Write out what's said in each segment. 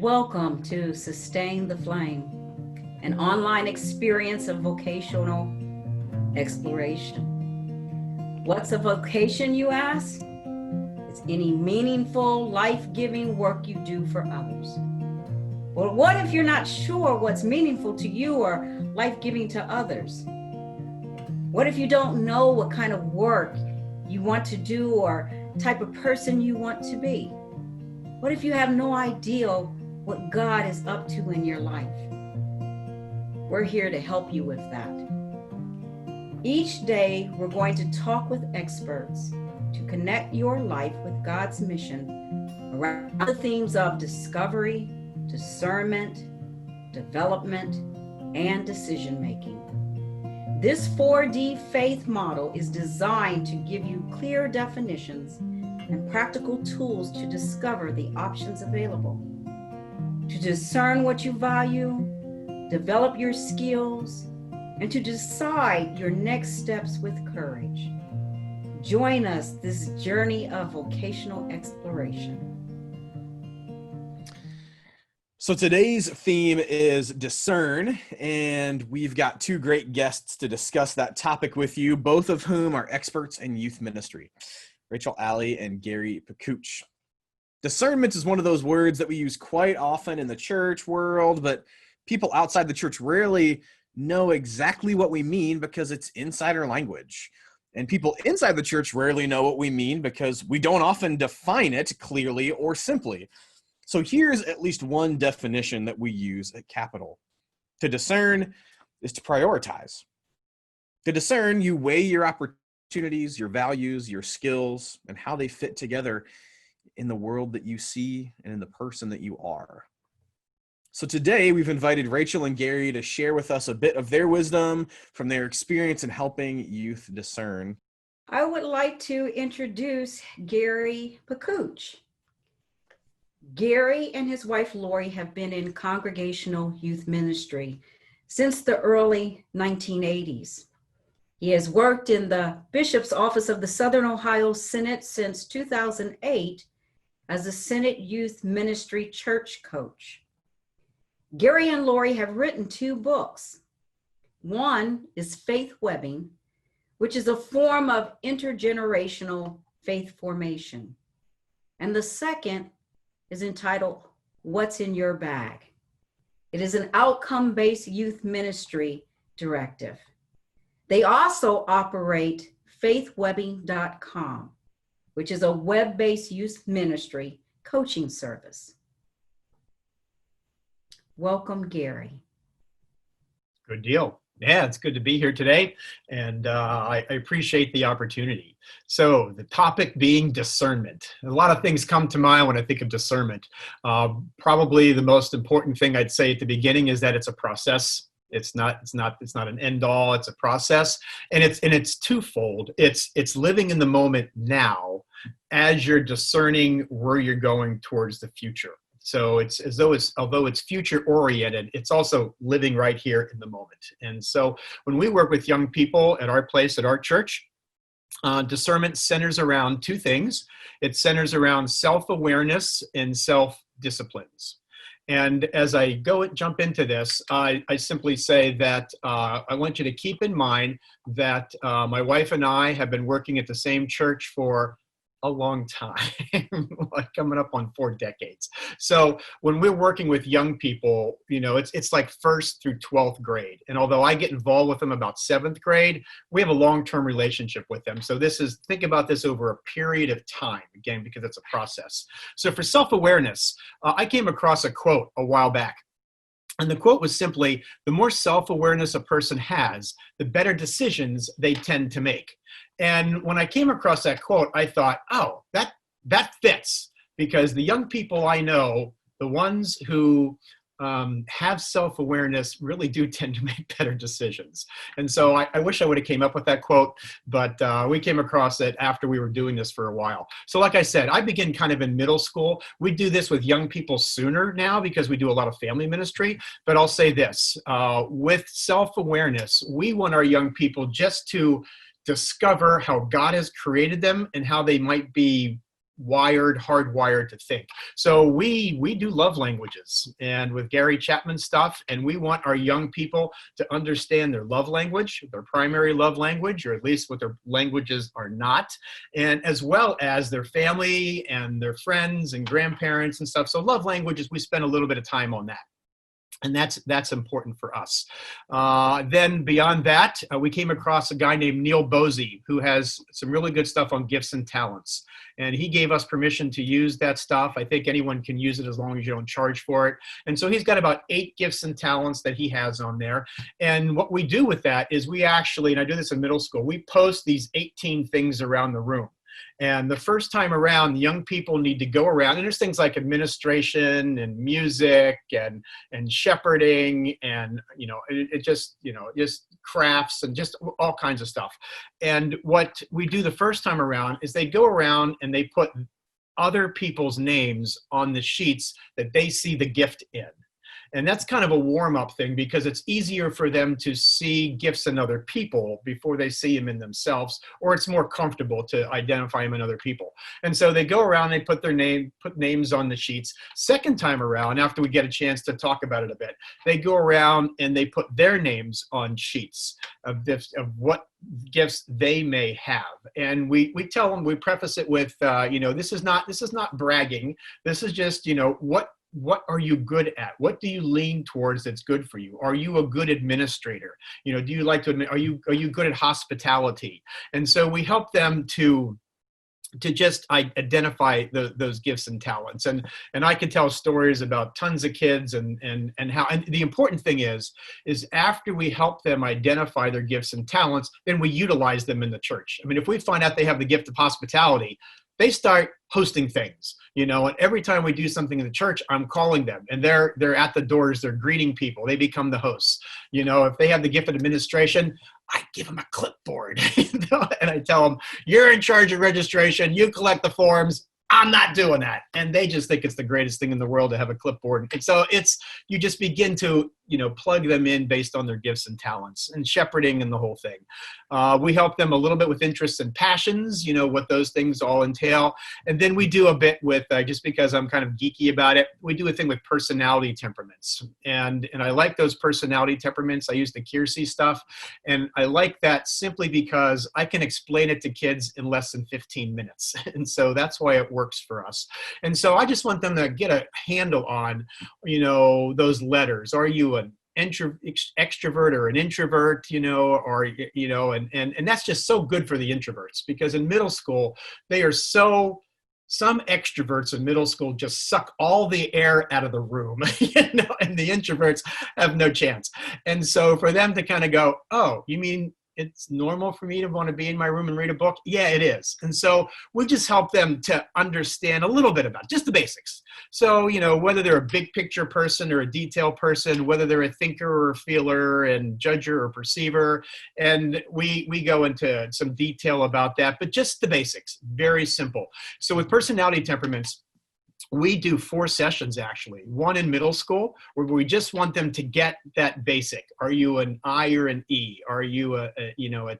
Welcome to Sustain the Flame, an online experience of vocational exploration. What's a vocation, you ask? It's any meaningful, life-giving work you do for others. Well, what if you're not sure what's meaningful to you or life-giving to others? What if you don't know what kind of work you want to do or type of person you want to be? What if you have no idea what God is up to in your life? We're here to help you with that. Each day, we're going to talk with experts to connect your life with God's mission around the themes of discovery, discernment, development, and decision-making. This 4D faith model is designed to give you clear definitions and practical tools to discover the options available, to discern what you value, develop your skills, and to decide your next steps with courage. Join us this journey of vocational exploration. So today's theme is Discern, and we've got two great guests to discuss that topic with you, both of whom are experts in youth ministry, Rachel Alley and Gary Pakuch. Discernment is one of those words that we use quite often in the church world, but people outside the church rarely know exactly what we mean because it's insider language. And people inside the church rarely know what we mean because we don't often define it clearly or simply. So here's at least one definition that we use at Capital. To discern is to prioritize. To discern, you weigh your opportunities, your values, your skills, and how they fit together in the world that you see and in the person that you are. So today we've invited Rachel and Gary to share with us a bit of their wisdom from their experience in helping youth discern. I would like to introduce Gary Pakuch. Gary and his wife Lori have been in congregational youth ministry since the early 1980s. He has worked in the Bishop's Office of the Southern Ohio Synod since 2008 as a Synod Youth Ministry church coach. Gary and Lori have written two books. One is Faith Webbing, which is a form of intergenerational faith formation. And the second is entitled What's in Your Bag? It is an outcome-based youth ministry directive. They also operate faithwebbing.com, which is a web-based youth ministry coaching service. Welcome, Gary. Good deal. Yeah, it's good to be here today, and I appreciate the opportunity. So the topic being discernment. A lot of things come to mind when I think of discernment. Probably the most important thing I'd say at the beginning is that it's a process. It's not an end all. It's a process, and it's twofold. It's living in the moment now as you're discerning where you're going towards the future. So it's as though although it's future oriented, it's also living right here in the moment. And so when we work with young people at our place, at our church, discernment centers around two things. It centers around self-awareness and self-disciplines. And as I jump into this, I simply say that I want you to keep in mind that my wife and I have been working at the same church for a long time, like coming up on 4 decades. So when we're working with young people, it's like 1st through 12th grade. And although I get involved with them about 7th grade, we have a long-term relationship with them. So think about this over a period of time, again, because it's a process. So for self-awareness, I came across a quote a while back. And the quote was simply, the more self-awareness a person has, the better decisions they tend to make. And when I came across that quote, I thought, oh, that fits, because the young people I know, the ones who have self-awareness really do tend to make better decisions. And so I wish I would have came up with that quote, but we came across it after we were doing this for a while. So like I said, I begin kind of in middle school. We do this with young people sooner now because we do a lot of family ministry. But I'll say this, with self-awareness, we want our young people just to discover how God has created them and how they might be hardwired to think. So we do love languages, and with Gary Chapman stuff, and we want our young people to understand their love language, their primary love language, or at least what their languages are not, and as well as their family and their friends and grandparents and stuff. So love languages, we spend a little bit of time on that. And that's important for us. Then beyond that, we came across a guy named Neil Bosey, who has some really good stuff on gifts and talents. And he gave us permission to use that stuff. I think anyone can use it as long as you don't charge for it. And so he's got about 8 gifts and talents that he has on there. And what we do with that is we actually, and I do this in middle school, we post these 18 things around the room. And the first time around, the young people need to go around, and there's things like administration and music and shepherding and, just crafts and just all kinds of stuff. And what we do the first time around is they go around and they put other people's names on the sheets that they see the gift in. And that's kind of a warm-up thing, because it's easier for them to see gifts in other people before they see them in themselves, or it's more comfortable to identify them in other people. And so they go around, they put names on the sheets. Second time around, after we get a chance to talk about it a bit, they go around and they put their names on sheets of what gifts they may have. And we tell them, we preface it with, this is not bragging. This is just, what are you good at? What do you lean towards that's good for you? Are you a good administrator? Do you like to admit, are you good at hospitality? And so we help them to just identify those gifts and talents. And I can tell stories about tons of kids and how, and the important thing is after we help them identify their gifts and talents, then we utilize them in the church. I mean, if we find out they have the gift of hospitality, they start hosting things, and every time we do something in the church, I'm calling them, and they're at the doors, they're greeting people, they become the hosts. If they have the gift of administration, I give them a clipboard, and I tell them, you're in charge of registration, you collect the forms, I'm not doing that. And they just think it's the greatest thing in the world to have a clipboard. And so you just begin to, plug them in based on their gifts and talents, and shepherding and the whole thing. We help them a little bit with interests and passions, what those things all entail. And then we do a bit with, just because I'm kind of geeky about it, we do a thing with personality temperaments. And I like those personality temperaments. I use the Kiersey stuff. And I like that simply because I can explain it to kids in less than 15 minutes. And so that's why it works for us. And so I just want them to get a handle on, those letters. Are you an extrovert or an introvert, and that's just so good for the introverts, because in middle school, some extroverts in middle school just suck all the air out of the room, and the introverts have no chance. And so for them to kind of go, oh, you mean it's normal for me to want to be in my room and read a book? Yeah, it is. And so we just help them to understand a little bit about just the basics. So, whether they're a big picture person or a detail person, whether they're a thinker or a feeler and judger or perceiver. And we go into some detail about that, but just the basics, very simple. So with personality temperaments, we do 4 sessions, actually. One in middle school, where we just want them to get that basic. Are you an I or an E? Are you a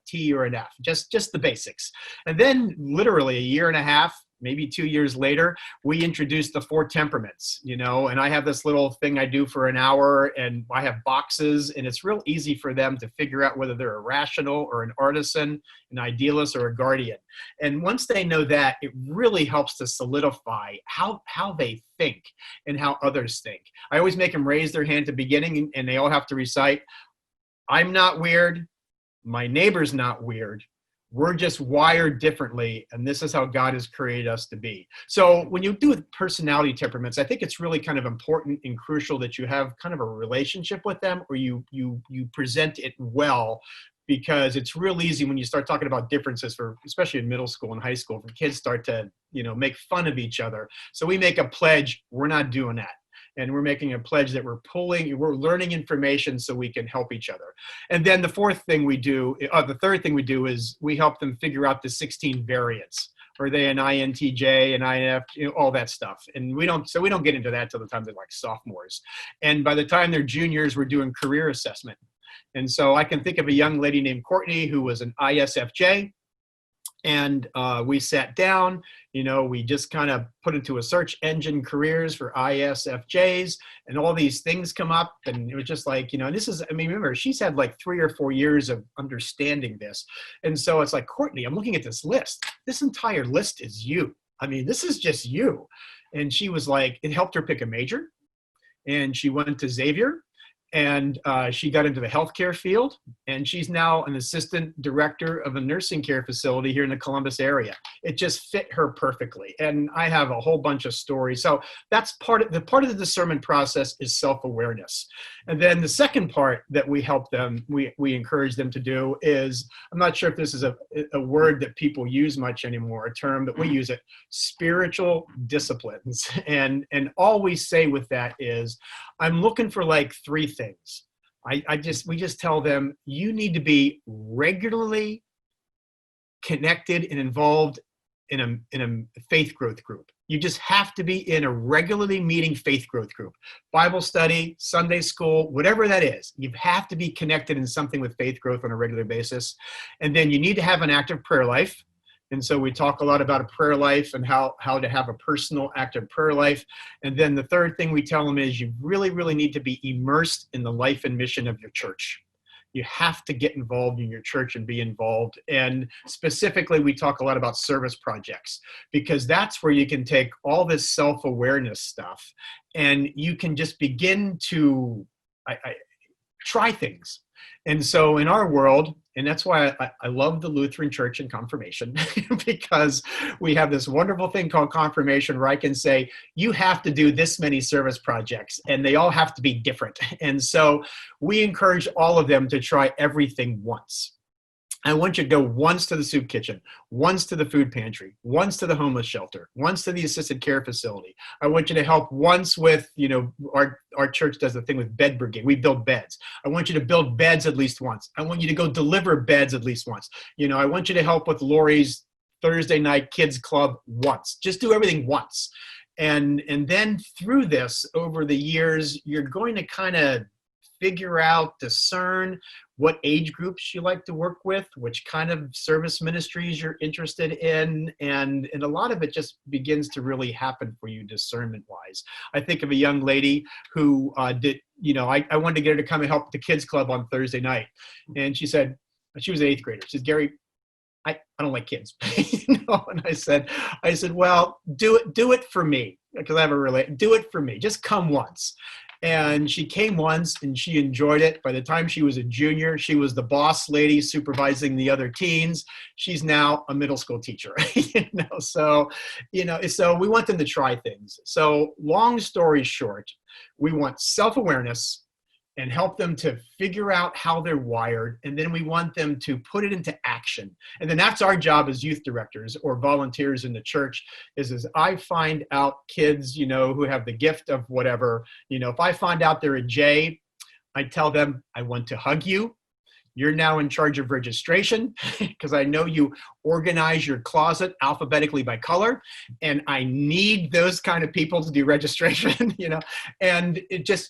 T or an F? Just the basics. And then literally a year and a half, maybe 2 years later, we introduced the 4 temperaments, and I have this little thing I do for an hour, and I have boxes, and it's real easy for them to figure out whether they're a rational or an artisan, an idealist or a guardian. And once they know that, it really helps to solidify how they think and how others think. I always make them raise their hand at the beginning, and they all have to recite, I'm not weird, my neighbor's not weird, we're just wired differently, and this is how God has created us to be. So when you do with personality temperaments, I think it's really kind of important and crucial that you have kind of a relationship with them, or you present it well, because it's real easy when you start talking about differences, especially in middle school and high school, for kids start to make fun of each other. So we make a pledge, we're not doing that. And we're making a pledge that we're learning information so we can help each other. And then the third thing we do is we help them figure out the 16 variants. Are they an INTJ, an INF, all that stuff. And we don't get into that till the time they're like sophomores. And by the time they're juniors, we're doing career assessment. And so I can think of a young lady named Courtney who was an ISFJ. And we sat down We just kind of put into a search engine careers for ISFJs, and all these things come up. And it was just like, this is, remember, she's had like 3 or 4 years of understanding this. And so it's like, Courtney, I'm looking at this list. This entire list is you. This is just you. And she was like, it helped her pick a major. And she went to Xavier, and she got into the healthcare field, and she's now an assistant director of a nursing care facility here in the Columbus area. It just fit her perfectly. And I have a whole bunch of stories. So that's part of the discernment process is self-awareness. And then the second part that we help them, we encourage them to do is, I'm not sure if this is a word that people use much anymore, a term that we use it, spiritual disciplines. And all we say with that is, I'm looking for like 3 things. We just tell them, you need to be regularly connected and involved in a faith growth group. You just have to be in a regularly meeting faith growth group, Bible study, Sunday school, whatever that is. You have to be connected in something with faith growth on a regular basis. And then you need to have an active prayer life. And so we talk a lot about a prayer life and how to have a personal, active prayer life. And then the third thing we tell them is you really, really need to be immersed in the life and mission of your church. You have to get involved in your church and be involved. And specifically, we talk a lot about service projects, because that's where you can take all this self-awareness stuff and you can just begin to try things. And so in our world, and that's why I love the Lutheran Church and confirmation, because we have this wonderful thing called confirmation where I can say, you have to do this many service projects and they all have to be different. And so we encourage all of them to try everything once. I want you to go once to the soup kitchen, once to the food pantry, once to the homeless shelter, once to the assisted care facility. I want you to help once with, our church does the thing with bed brigade. We build beds. I want you to build beds at least once. I want you to go deliver beds at least once. I want you to help with Lori's Thursday night kids club once. Just do everything once. And then through this, over the years, you're going to kind of figure out, discern what age groups you like to work with, which kind of service ministries you're interested in. And a lot of it just begins to really happen for you discernment wise. I think of a young lady who I wanted to get her to come and help the kids club on Thursday night. And she said, she was an 8th grader. She said, Gary, I don't like kids. And I said, well, do it for me. Because I have do it for me. Just come once. And she came once and she enjoyed it. By the time she was a junior, she was the boss lady supervising the other teens. She's now a middle school teacher. So we want them to try things. So long story short, we want self-awareness and help them to figure out how they're wired. And then we want them to put it into action. And then that's our job as youth directors or volunteers in the church is I find out kids, who have the gift of whatever, if I find out they're a J, I tell them, I want to hug you. You're now in charge of registration because I know you organize your closet alphabetically by color, and I need those kind of people to do registration, and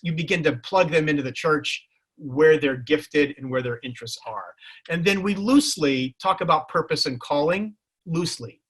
you begin to plug them into the church where they're gifted and where their interests are. And then we loosely talk about purpose and calling loosely,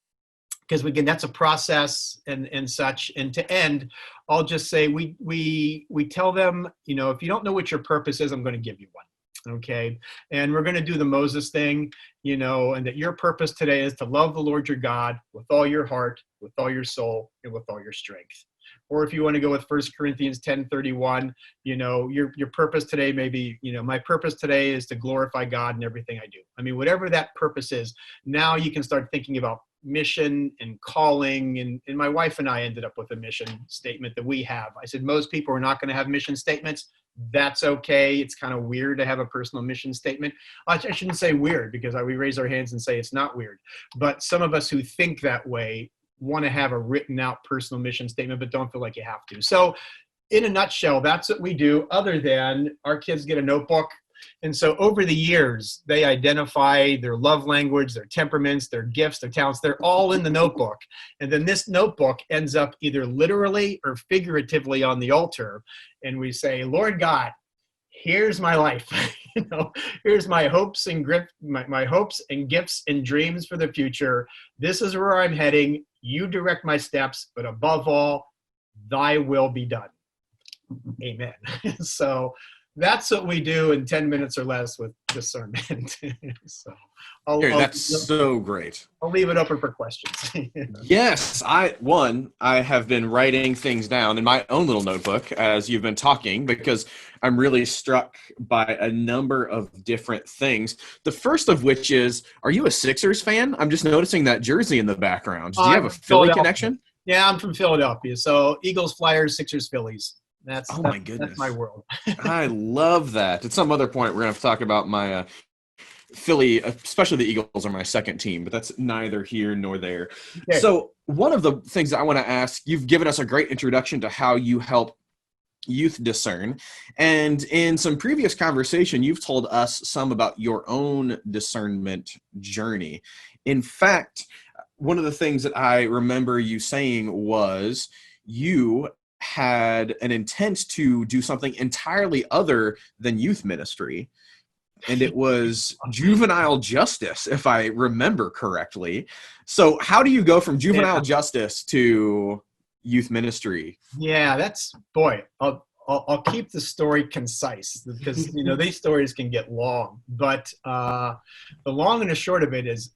because again, that's a process and such. And to end, I'll just say we tell them, if you don't know what your purpose is, I'm going to give you one. Okay. And we're going to do the Moses thing, and that your purpose today is to love the Lord your God with all your heart, with all your soul, and with all your strength. Or if you want to go with 1 Corinthians 10:31, your purpose today may be, my purpose today is to glorify God in everything I do. Whatever that purpose is, now you can start thinking about mission and calling. And my wife and I ended up with a mission statement that we have. I said, most people are not going to have mission statements. That's okay. It's kind of weird to have a personal mission statement. I shouldn't say weird, because we raise our hands and say it's not weird. But some of us who think that way want to have a written out personal mission statement, but don't feel like you have to. So in a nutshell, that's what we do, other than our kids get a notebook. And so over the years, they identify their love language, their temperaments, their gifts, their talents. They're all in the notebook. And then this notebook ends up either literally or figuratively on the altar. And we say, Lord God, here's my life. Here's my hopes and my hopes and gifts and dreams for the future. This is where I'm heading. You direct my steps, but above all, thy will be done. Amen. So that's what we do in 10 minutes or less with discernment. So That's so great. I'll leave it open for questions. Yes, I have been writing things down in my own little notebook as you've been talking, because I'm really struck by a number of different things. The first of which is, are you a Sixers fan? I'm just noticing that jersey in the background. Do you have a Philly connection? Yeah, I'm from Philadelphia. So Eagles, Flyers, Sixers, Phillies. My goodness. That's my world. I love that. At some other point, we're going to have to talk about my Philly, especially the Eagles are my second team, but that's neither here nor there. Okay. So one of the things that I want to ask, you've given us a great introduction to how you help youth discern. And in some previous conversation, you've told us some about your own discernment journey. In fact, one of the things that I remember you saying was you had an intent to do something entirely other than youth ministry. And it was juvenile justice, if I remember correctly. So how do you go from juvenile justice to youth ministry? Yeah, I'll keep the story concise, because these stories can get long. But the long and the short of it is,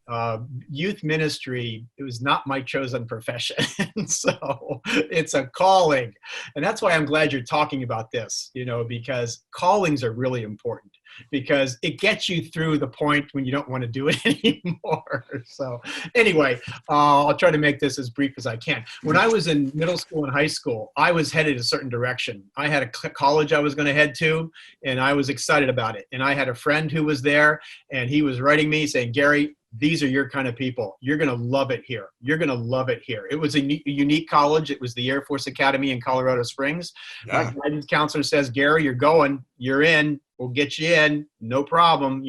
youth ministry, it was not my chosen profession. So it's a calling, and that's why I'm glad you're talking about this. Because callings are really important, because it gets you through the point when you don't want to do it anymore. So anyway, I'll try to make this as brief as I can. When I was in middle school and high school, I was headed a certain direction. I had a college I was going to head to, and I was excited about it. And I had a friend who was there, and he was writing me saying, Gary, these are your kind of people. You're going to love it here. You're going to love it here. It was a unique college. It was the Air Force Academy in Colorado Springs. Yeah. My guidance counselor says, Gary, you're going. You're in. We'll get you in. No problem,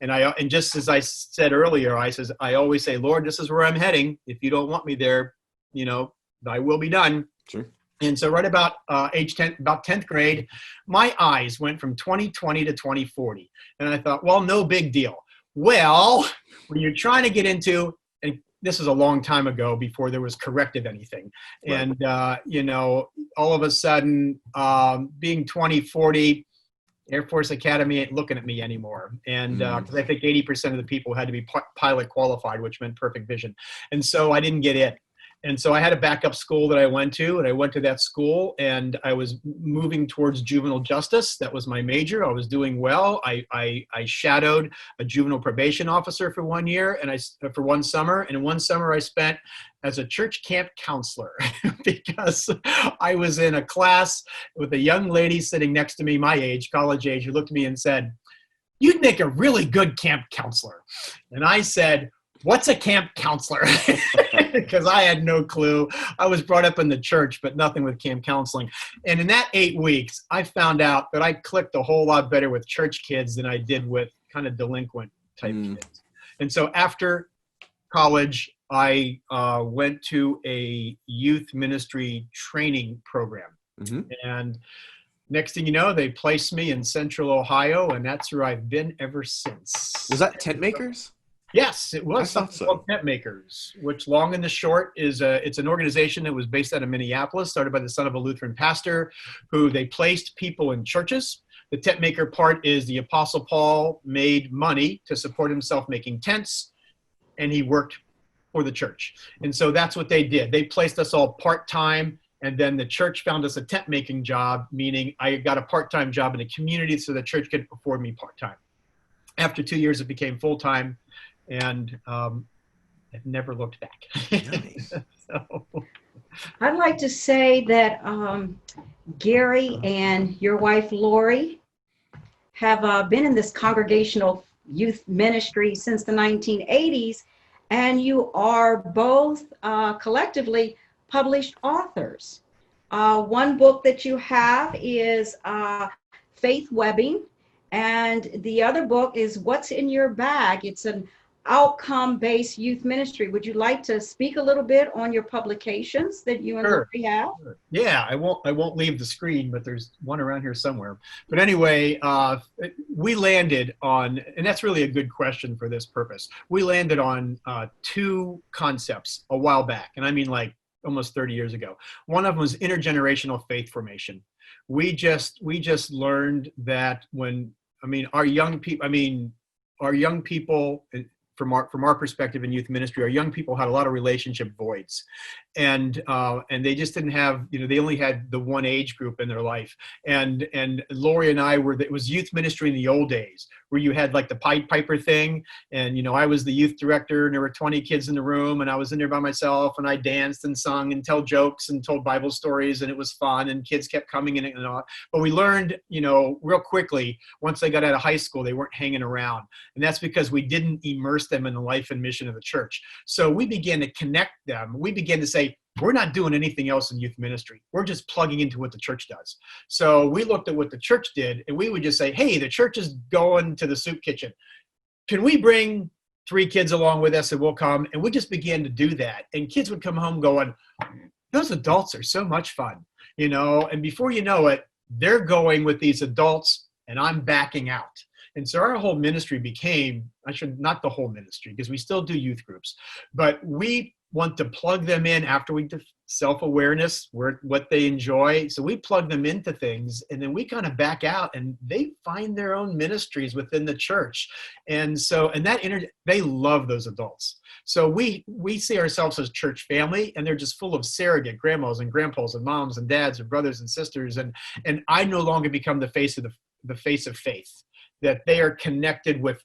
And just as I said earlier, I always say, Lord, this is where I'm heading. If you don't want me there, thy will be done. Sure. And so right about age 10, about 10th grade, my eyes went from 20/20 to 20/40. And I thought, well, no big deal. Well, when you're trying to get into, and this is a long time ago before there was corrective anything. Right. And, all of a sudden, being 20/40, Air Force Academy ain't looking at me anymore. And because I think 80% of the people had to be pilot qualified, which meant perfect vision. And so I didn't get in. And so I had a backup school that I went to, and I went to that school, and I was moving towards juvenile justice. That was my major. I was doing well. I shadowed a juvenile probation officer for 1 year, and for one summer. And in one summer I spent as a church camp counselor because I was in a class with a young lady sitting next to me, my age, college age, who looked at me and said, "You'd make a really good camp counselor." And I said, "What's a camp counselor?" Because I had no clue. I was brought up in the church, but nothing with camp counseling. And in that 8 weeks, I found out that I clicked a whole lot better with church kids than I did with kind of delinquent type kids. And so after college, I went to a youth ministry training program. Mm-hmm. And next thing you know, they placed me in Central Ohio, and that's where I've been ever since. Was that Tent Makers? Yes, it was something called Tent Makers, which long and the short is it's an organization that was based out of Minneapolis, started by the son of a Lutheran pastor, who they placed people in churches. The tent maker part is the Apostle Paul made money to support himself making tents, and he worked for the church. And so that's what they did. They placed us all part-time, and then the church found us a tent making job, meaning I got a part-time job in the community so the church could afford me part-time. After 2 years, it became full-time. And I've never looked back. Nice. So. I'd like to say that Gary and your wife, Lori, have been in this congregational youth ministry since the 1980s, and you are both collectively published authors. One book that you have is Faith Webbing, and the other book is What's in Your Bag. It's an outcome-based youth ministry. Would you like to speak a little bit on your publications that you and Sure. Lori have? Sure. Yeah, I won't leave the screen, but there's one around here somewhere. But anyway, we landed on, and that's really a good question for this purpose. We landed on two concepts a while back, and I mean like almost 30 years ago. One of them was intergenerational faith formation. We just learned that our young people from our perspective in youth ministry, our young people had a lot of relationship voids, and they just didn't have, they only had the one age group in their life. And Lori and I it was youth ministry in the old days, where you had like the Pied Piper thing, and I was the youth director, and there were 20 kids in the room, and I was in there by myself, and I danced and sung and told jokes and told Bible stories, and it was fun, and kids kept coming in and all. But we learned, real quickly, once they got out of high school, they weren't hanging around, and that's because we didn't immerse them in the life and mission of the church. So we began to connect them. We began to say, we're not doing anything else in youth ministry. We're just plugging into what the church does. So we looked at what the church did, and we would just say, hey, the church is going to the soup kitchen. Can we bring 3 kids along with us and we'll come? And we just began to do that. And kids would come home going, those adults are so much fun, and before you know it, they're going with these adults and I'm backing out. And so our whole ministry became, not the whole ministry, because we still do youth groups, but we want to plug them in after we do self-awareness, what they enjoy. So we plug them into things, and then we kind of back out, and they find their own ministries within the church. And they love those adults. So we see ourselves as church family, and they're just full of surrogate grandmas and grandpas and moms and dads and brothers and sisters. And I no longer become the face of faith, that they are connected with,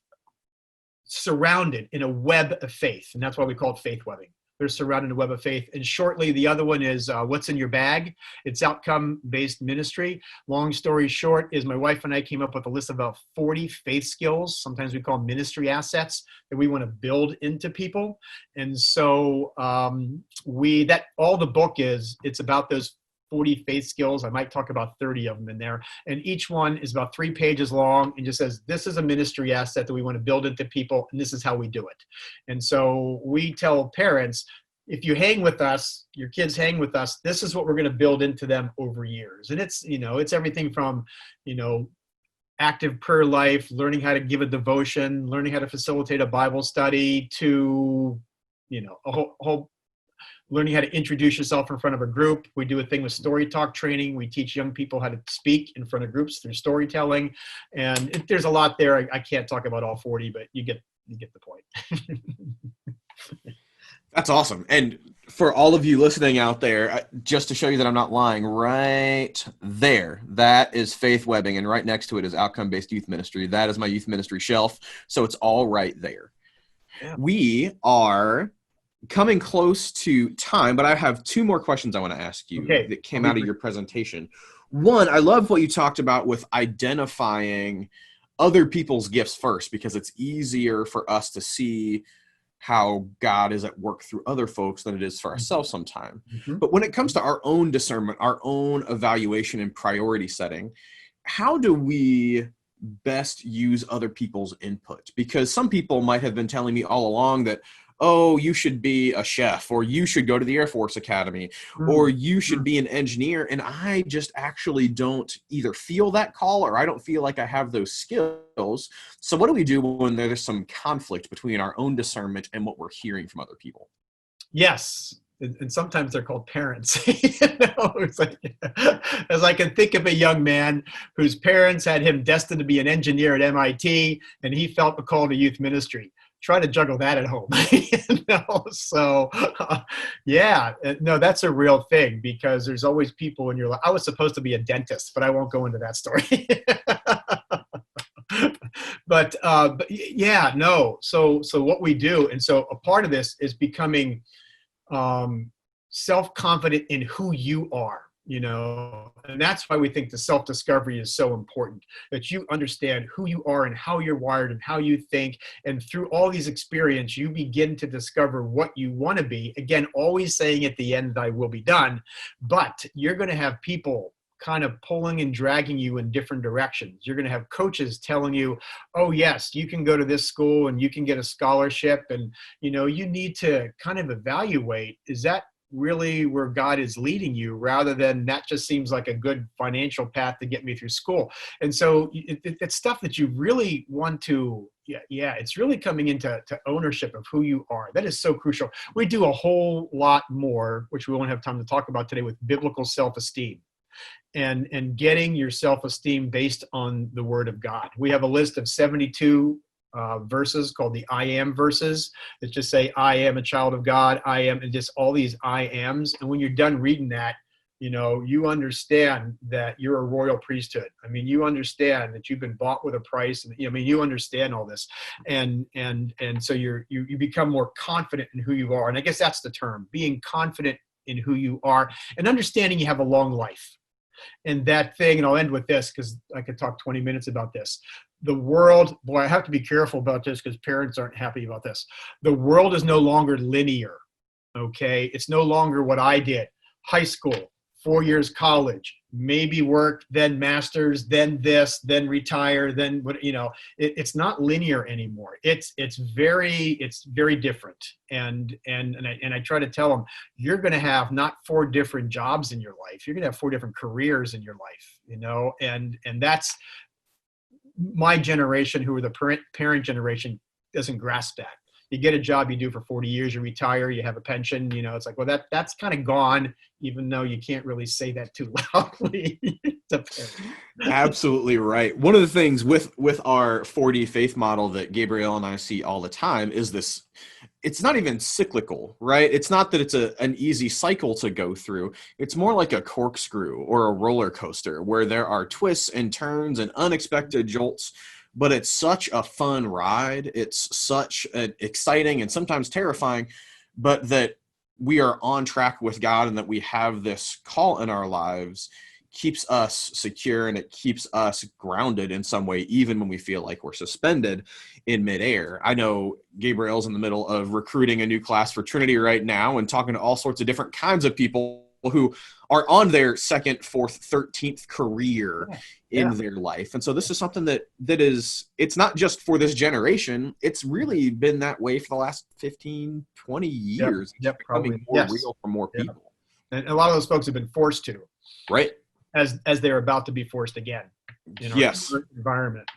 surrounded in a web of faith. And that's why we call it faith webbing. They're surrounded in a web of faith. And shortly, the other one is What's in Your Bag? It's outcome-based ministry. Long story short is my wife and I came up with a list of about 40 faith skills, sometimes we call ministry assets, that we want to build into people. And so all the book it's about those 40 faith skills. I might talk about 30 of them in there. And each one is about 3 pages long and just says, this is a ministry asset that we want to build into people, and this is how we do it. And so we tell parents, if you hang with us, your kids hang with us, this is what we're going to build into them over years. And it's everything from, active prayer life, learning how to give a devotion, learning how to facilitate a Bible study, to, a whole learning how to introduce yourself in front of a group. We do a thing with story talk training. We teach young people how to speak in front of groups through storytelling. And there's a lot there. I can't talk about all 40, but you get the point. That's awesome. And for all of you listening out there, just to show you that I'm not lying, right there, that is faith webbing. And right next to it is outcome-based youth ministry. That is my youth ministry shelf. So it's all right there. Yeah. We are coming close to time, but I have 2 more questions I want to ask you that came out of your presentation. One, I love what you talked about with identifying other people's gifts first, because it's easier for us to see how God is at work through other folks than it is for ourselves sometimes. Mm-hmm. But when it comes to our own discernment, our own evaluation and priority setting, how do we best use other people's input? Because some people might have been telling me all along that, oh, you should be a chef, or you should go to the Air Force Academy, or you should be an engineer. And I just actually don't either feel that call, or I don't feel like I have those skills. So what do we do when there's some conflict between our own discernment and what we're hearing from other people? Yes. And sometimes they're called parents. It's like, as I can think of a young man whose parents had him destined to be an engineer at MIT, and he felt a call to youth ministry. Try to juggle that at home. So no, that's a real thing, because there's always people in your life. I was supposed to be a dentist, but I won't go into that story. But yeah, no. So what we do, and so a part of this is becoming self-confident in who you are. And that's why we think the self-discovery is so important, that you understand who you are and how you're wired and how you think. And through all these experiences, you begin to discover what you want to be. Again, always saying at the end, thy will be done. But you're going to have people kind of pulling and dragging you in different directions. You're going to have coaches telling you, oh yes, you can go to this school and you can get a scholarship. And, you need to kind of evaluate, is that really where God is leading you, rather than that just seems like a good financial path to get me through school. And so it's stuff that you really want to, it's really coming into ownership of who you are. That is so crucial. We do a whole lot more, which we won't have time to talk about today, with biblical self-esteem. And getting your self-esteem based on the Word of God. We have a list of 72 verses called the I am verses that just say, I am a child of God, I am, and just all these I ams. And when you're done reading that, you understand that you're a royal priesthood. I mean, you understand that you've been bought with a price. And you understand all this. And so you become more confident in who you are. And I guess that's the term, being confident in who you are and understanding you have a long life. And that thing, and I'll end with this because I could talk 20 minutes about this. The world, boy, I have to be careful about this because parents aren't happy about this. The world is no longer linear, okay? It's no longer what I did. High school, 4 years college, maybe work, then master's, then this, then retire, then what, it's not linear anymore. It's very different. And I try to tell them, you're going to have not 4 different jobs in your life. You're going to have 4 different careers in your life, and that's my generation, who are the parent generation, doesn't grasp that. You get a job you do for 40 years, you retire, you have a pension, it's like, well, that's kind of gone, even though you can't really say that too loudly. Absolutely right. One of the things with our 4D faith model that Gabrielle and I see all the time is this, it's not even cyclical, right? It's not that it's an easy cycle to go through. It's more like a corkscrew or a roller coaster where there are twists and turns and unexpected jolts. But it's such a fun ride. It's such an exciting and sometimes terrifying, but that we are on track with God and that we have this call in our lives keeps us secure and it keeps us grounded in some way, even when we feel like we're suspended in midair. I know Gabrielle's in the middle of recruiting a new class for Trinity right now and talking to all sorts of different kinds of people who are on their 2nd, 4th, 13th career in their life. And so this is something that is, it's not just for this generation. It's really been that way for the last 15, 20 years. Yep, it's becoming more real for more people. And a lot of those folks have been forced to. Right. As they're about to be forced again. Yes. Environment.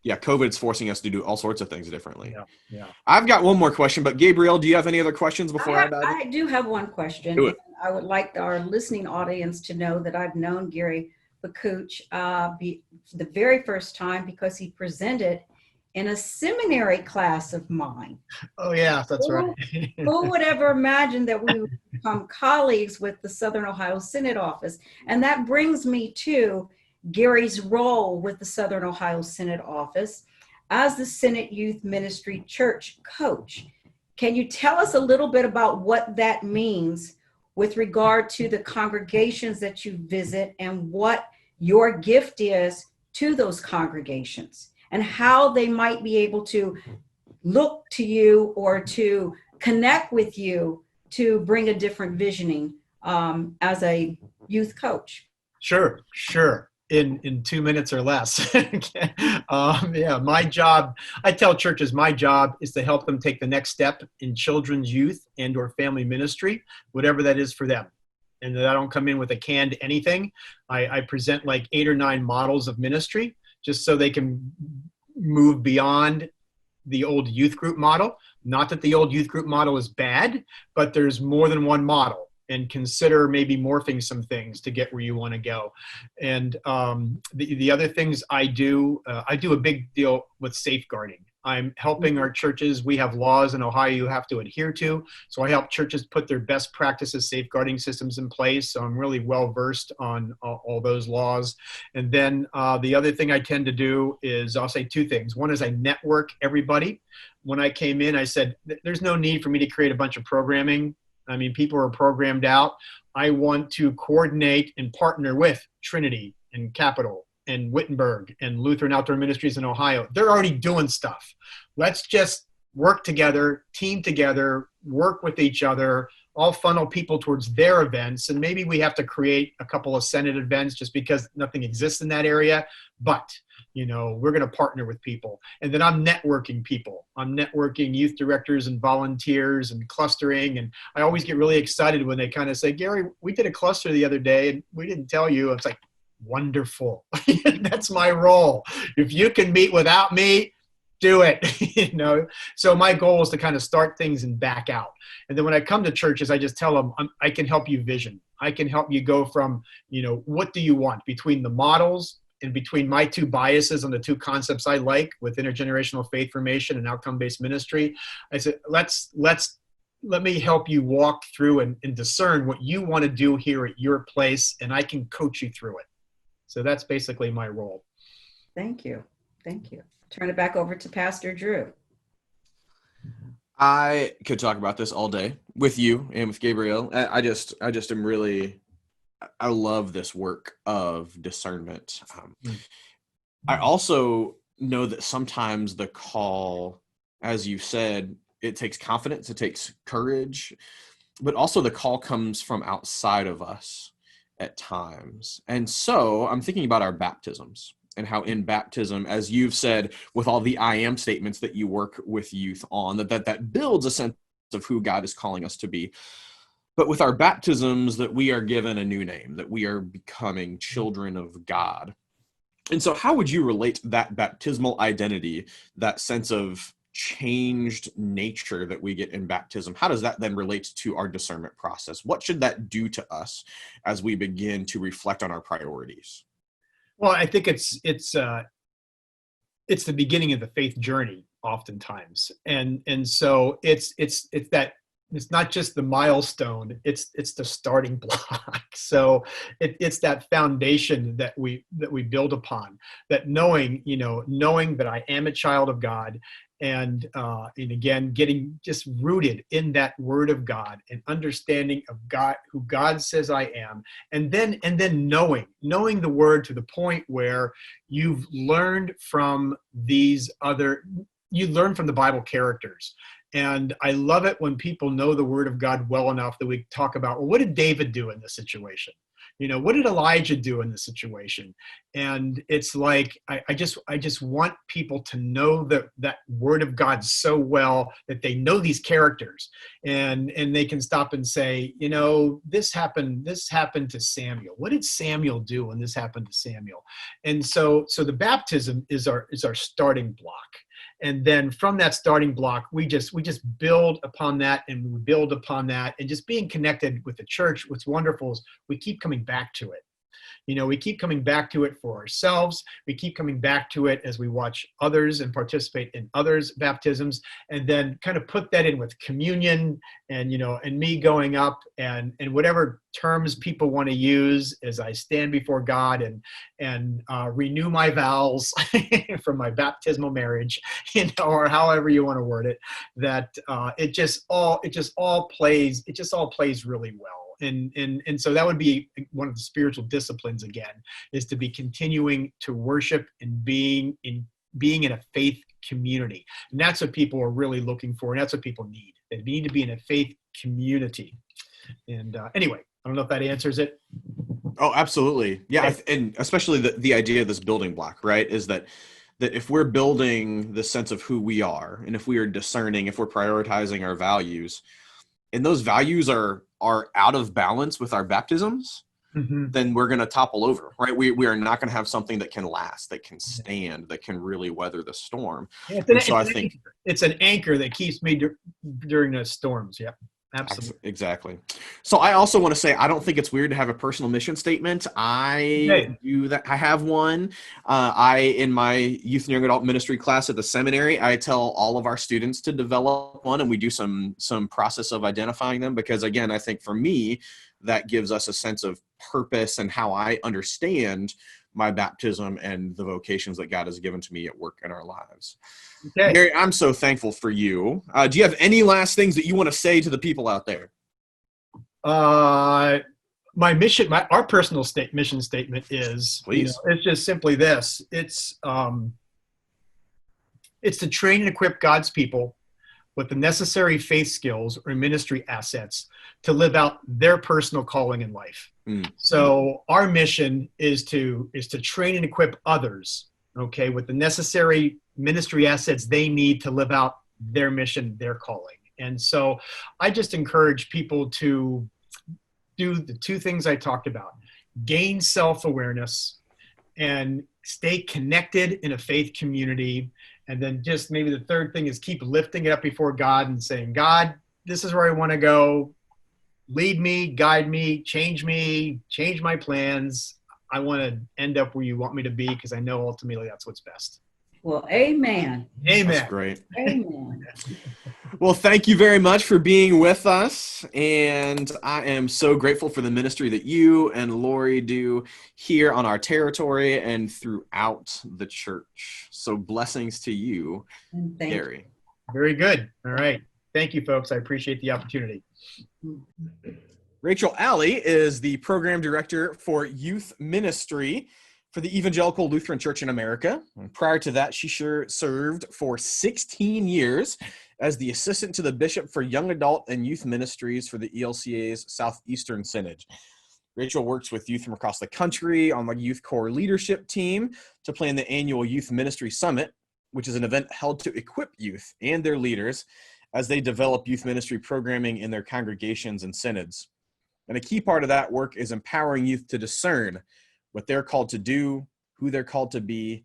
Yeah, COVID's forcing us to do all sorts of things differently. Yeah. I've got one more question, but Gabrielle, do you have any other questions before I dive in? I do have one question. Do it. I would like our listening audience to know that I've known Gary Bakuch the very first time because he presented in a seminary class of mine. Oh, yeah, that's right. Who would ever imagine that we would become colleagues with the Southern Ohio Synod Office? And that brings me to Gary's role with the Southern Ohio Synod Office as the Synod Youth Ministry Church coach. Can you tell us a little bit about what that means with regard to the congregations that you visit and what your gift is to those congregations and how they might be able to look to you or to connect with you to bring a different visioning as a youth coach? Sure. In 2 minutes or less. My job, I tell churches my job is to help them take the next step in children's, youth, and or family ministry, whatever that is for them. And that I don't come in with a canned anything. I present like 8 or 9 models of ministry just so they can move beyond the old youth group model. Not that the old youth group model is bad, but there's more than one model. And consider maybe morphing some things to get where you want to go. And the other things I do a big deal with safeguarding. I'm helping our churches. We have laws in Ohio you have to adhere to. So I help churches put their best practices safeguarding systems in place. So I'm really well versed on all those laws. And then the other thing I tend to do is I'll say 2 things. One is I network everybody. When I came in, I said, there's no need for me to create a bunch of programming. I mean, people are programmed out. I want to coordinate and partner with Trinity and Capital and Wittenberg and Lutheran Outdoor Ministries in Ohio. They're already doing stuff. Let's just work together, team together, work with each other I'll funnel people towards their events, and maybe we have to create a couple of Senate events just because nothing exists in that area. But we're going to partner with people. And then I'm networking people. I'm networking youth directors and volunteers and clustering. And I always get really excited when they kind of say, Gary, we did a cluster the other day and we didn't tell you. It's like, wonderful. That's my role. If you can meet without me, do it. So my goal is to kind of start things and back out. And then when I come to churches, I just tell them, I can help you vision. I can help you go from, what do you want between the models and between my two biases on the two concepts I like with intergenerational faith formation and outcome-based ministry. I said, let me help you walk through and discern what you want to do here at your place, and I can coach you through it. So that's basically my role. Thank you. Thank you. Turn it back over to Pastor Drew. I could talk about this all day with you and with Gabriel. I just am really, I love this work of discernment. I also know that sometimes the call, as you said, it takes confidence, it takes courage, but also the call comes from outside of us at times. And so I'm thinking about our baptisms and how in baptism, as you've said, with all the I am statements that you work with youth on, that builds a sense of who God is calling us to be. But with our baptisms, that we are given a new name, that we are becoming children of God. And so how would you relate that baptismal identity, that sense of changed nature that we get in baptism? How does that then relate to our discernment process? What should that do to us as we begin to reflect on our priorities? Well, I think it's the beginning of the faith journey oftentimes. And so it's that, it's not just the milestone, it's the starting block. So it's that foundation that we build upon, that knowing that I am a child of God, and again, getting just rooted in that word of God and understanding of God, who God says I am, and then knowing the word to the point where you've learned from you learn from the Bible characters. And I love it when people know the word of God well enough that we talk about, well, what did David do in this situation? What did Elijah do in this situation? And it's like, I just want people to know that word of God so well that they know these characters, and they can stop and say, this happened to Samuel. What did Samuel do when this happened to Samuel? And so the baptism is our starting block. And then from that starting block, we just build upon that, and we build upon that, and just being connected with the church. What's wonderful is we keep coming back to it. We keep coming back to it for ourselves. We keep coming back to it as we watch others and participate in others' baptisms, and then kind of put that in with communion and, and me going up and whatever terms people want to use as I stand before God and renew my vows from my baptismal marriage, or however you want to word it, that it just all plays really well. And so that would be one of the spiritual disciplines, again, is to be continuing to worship and being in a faith community. And that's what people are really looking for. And that's what people need. They need to be in a faith community. And anyway, I don't know if that answers it. Oh, absolutely. Yeah. And especially the idea of this building block, right, is that if we're building the sense of who we are, and if we are discerning, if we're prioritizing our values, and those values are out of balance with our baptisms, then we're going to topple over, right? We are not going to have something that can last, that can stand, that can really weather the storm. Yeah, it's an anchor that keeps me during the storms. Yeah. Absolutely. Exactly. So I also want to say, I don't think it's weird to have a personal mission statement. I do that. I have one. In my youth and young adult ministry class at the seminary, I tell all of our students to develop one, and we do some process of identifying them, because again, I think for me, that gives us a sense of purpose and how I understand my baptism and the vocations that God has given to me at work in our lives. Okay. Mary, I'm so thankful for you. Do you have any last things that you want to say to the people out there? My mission, our personal mission statement is, please, it's just simply this. It's to train and equip God's people with the necessary faith skills or ministry assets to live out their personal calling in life. So our mission is to train and equip others, okay, with the necessary ministry assets they need to live out their mission, their calling. And so I just encourage people to do the two things I talked about: gain self-awareness and stay connected in a faith community. And then just maybe the third thing is keep lifting it up before God and saying, God, this is where I want to go. Lead me, guide me, change my plans. I want to end up where you want me to be, because I know ultimately that's what's best. Well, amen. Amen. That's great. Amen. Well, thank you very much for being with us. And I am so grateful for the ministry that you and Lori do here on our territory and throughout the church. So blessings to you, And thank Gary. Very good. All right. Thank you, folks. I appreciate the opportunity. you. Rachel Alley is the program director for youth ministry for the Evangelical Lutheran Church in America. And prior to that, she served for 16 years as the assistant to the bishop for young adult and youth ministries for the ELCA's Southeastern Synod. Rachel works with youth from across the country on the Youth Corps leadership team to plan the annual Youth Ministry Summit, which is an event held to equip youth and their leaders as they develop youth ministry programming in their congregations and synods. And a key part of that work is empowering youth to discern what they're called to do, who they're called to be,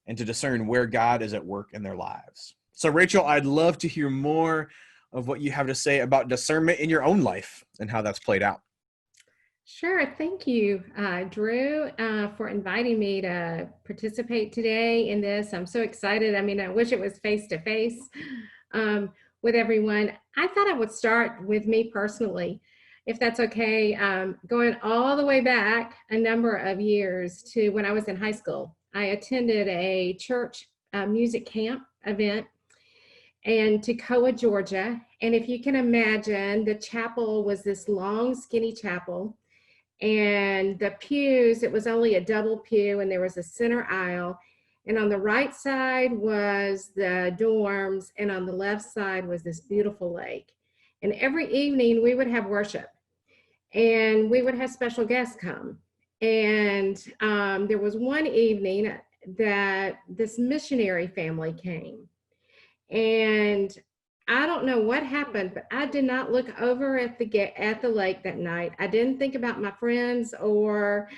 and to discern where God is at work in their lives. So, Rachel, I'd love to hear more of what you have to say about discernment in your own life and how that's played out. Sure. Thank you, Drew, for inviting me to participate today in this. I'm so excited. I mean, I wish it was face-to-face with everyone. I thought I would start with me personally, if that's okay, going all the way back a number of years to when I was in high school. I attended a church music camp event in Toccoa, Georgia. And if you can imagine, the chapel was this long, skinny chapel. And the pews, it was only a double pew, and there was a center aisle. And on the right side was the dorms, and on the left side was this beautiful lake. And every evening we would have worship, and we would have special guests come. And there was one evening that this missionary family came. And I don't know what happened, but I did not look over at the lake that night. I didn't think about my friends or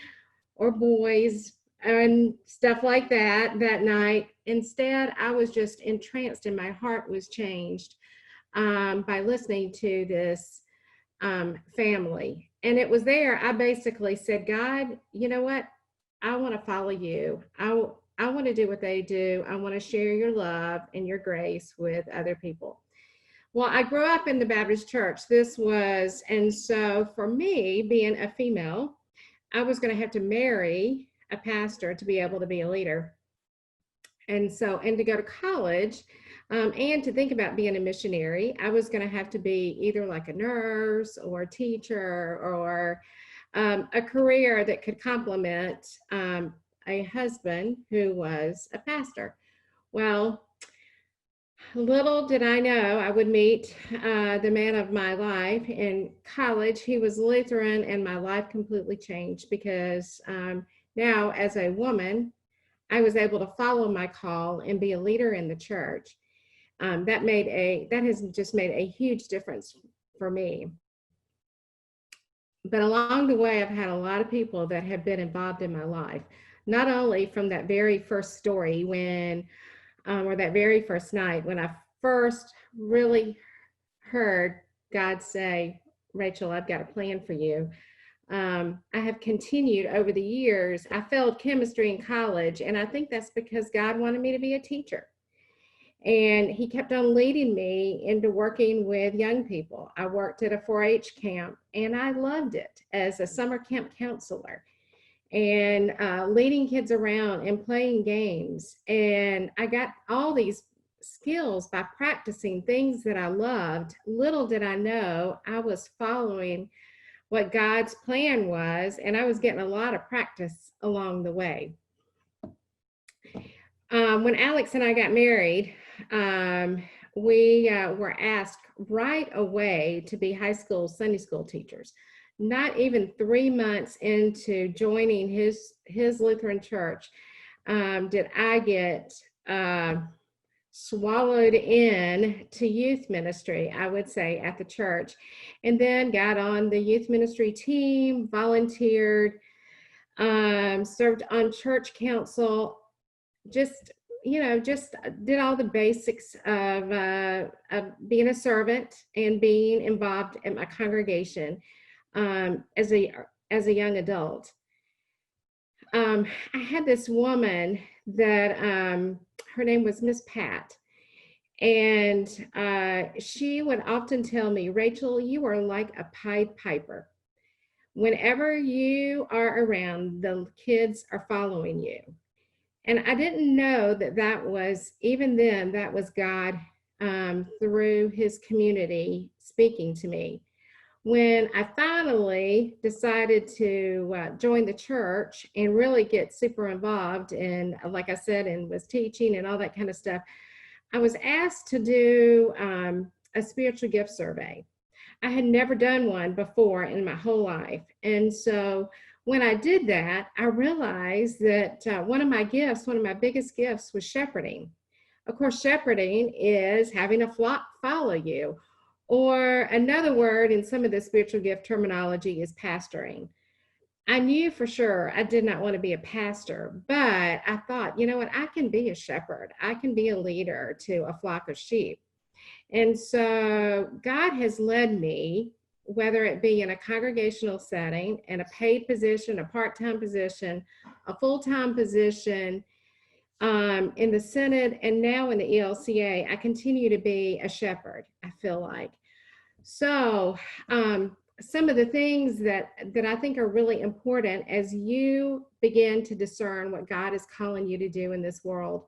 boys and stuff like that night. Instead, I was just entranced, and my heart was changed by listening to this family. And it was there I basically said, God, you know what? I want to follow you. I want to do what they do. I want to share your love and your grace with other people. Well, I grew up in the Baptist church. And so for me, being a female, I was going to have to marry a pastor to be able to be a leader. And to go to college and to think about being a missionary, I was going to have to be either like a nurse or a teacher or a career that could complement a husband who was a pastor. Well, little did I know I would meet the man of my life in college. He was Lutheran, and my life completely changed because now as a woman, I was able to follow my call and be a leader in the church. That has just made a huge difference for me. But along the way, I've had a lot of people that have been involved in my life, not only from that very first story or that very first night when I first really heard God say, Rachel, I've got a plan for you. I have continued over the years. I failed chemistry in college, and I think that's because God wanted me to be a teacher. And he kept on leading me into working with young people. I worked at a 4-H camp, and I loved it as a summer camp counselor and leading kids around and playing games. And I got all these skills by practicing things that I loved. Little did I know I was following what God's plan was, and I was getting a lot of practice along the way. When Alex and I got married, we were asked right away to be high school Sunday school teachers. Not even 3 months into joining his Lutheran church did I get swallowed in to youth ministry, I would say, at the church, and then got on the youth ministry team, volunteered, served on church council, just just did all the basics of being a servant and being involved in my congregation as a young adult. I had this woman that her name was Miss Pat, and she would often tell me, Rachel, you are like a Pied Piper. Whenever you are around, the kids are following you. And I didn't know that was, even then, that was God through his community speaking to me. When I finally decided to join the church and really get super involved in, like I said, and was teaching and all that kind of stuff, I was asked to do a spiritual gift survey. I had never done one before in my whole life. And so when I did that, I realized that one of my biggest gifts was shepherding. Of course, shepherding is having a flock follow you, or another word in some of the spiritual gift terminology is pastoring. I knew for sure I did not want to be a pastor, but I thought, you know what, I can be a shepherd. I can be a leader to a flock of sheep. And so God has led me, whether it be in a congregational setting, in a paid position, a part-time position, a full-time position, in the Synod, and now in the ELCA, I continue to be a shepherd, I feel like. So some of the things that I think are really important as you begin to discern what God is calling you to do in this world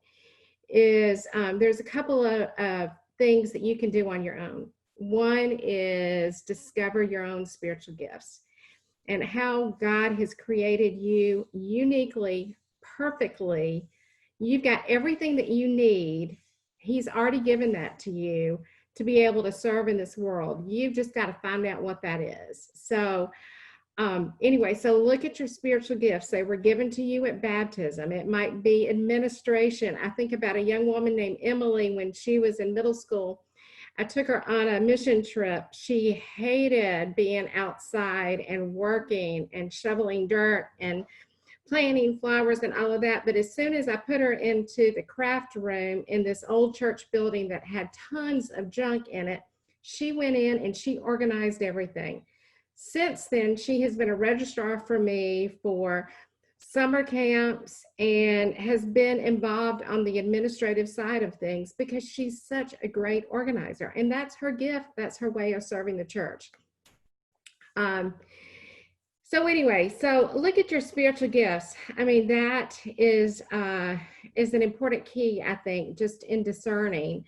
is there's a couple of things that you can do on your own. One is discover your own spiritual gifts and how God has created you uniquely, perfectly. You've got everything that you need. He's already given that to you to be able to serve in this world. You've just got to find out what that is. So anyway, so look at your spiritual gifts. They were given to you at baptism. It might be administration. I think about a young woman named Emily when she was in middle school. I took her on a mission trip. She hated being outside and working and shoveling dirt and planting flowers and all of that. But as soon as I put her into the craft room in this old church building that had tons of junk in it, she went in and she organized everything. Since then, she has been a registrar for me for summer camps and has been involved on the administrative side of things because she's such a great organizer. And that's her gift. That's her way of serving the church. So anyway, so look at your spiritual gifts. I mean, that is an important key, I think, just in discerning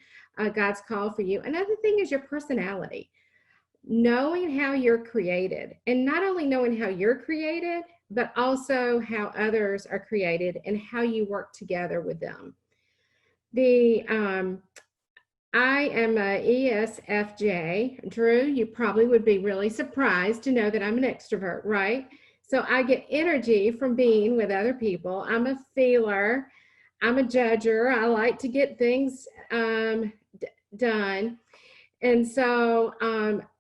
God's call for you. Another thing is your personality. Knowing how you're created, and not only knowing how you're created, but also how others are created and how you work together with them. I am a ESFJ. Drew, you probably would be really surprised to know that I'm an extrovert, right? So I get energy from being with other people. I'm a feeler. I'm a judger. I like to get things done. And so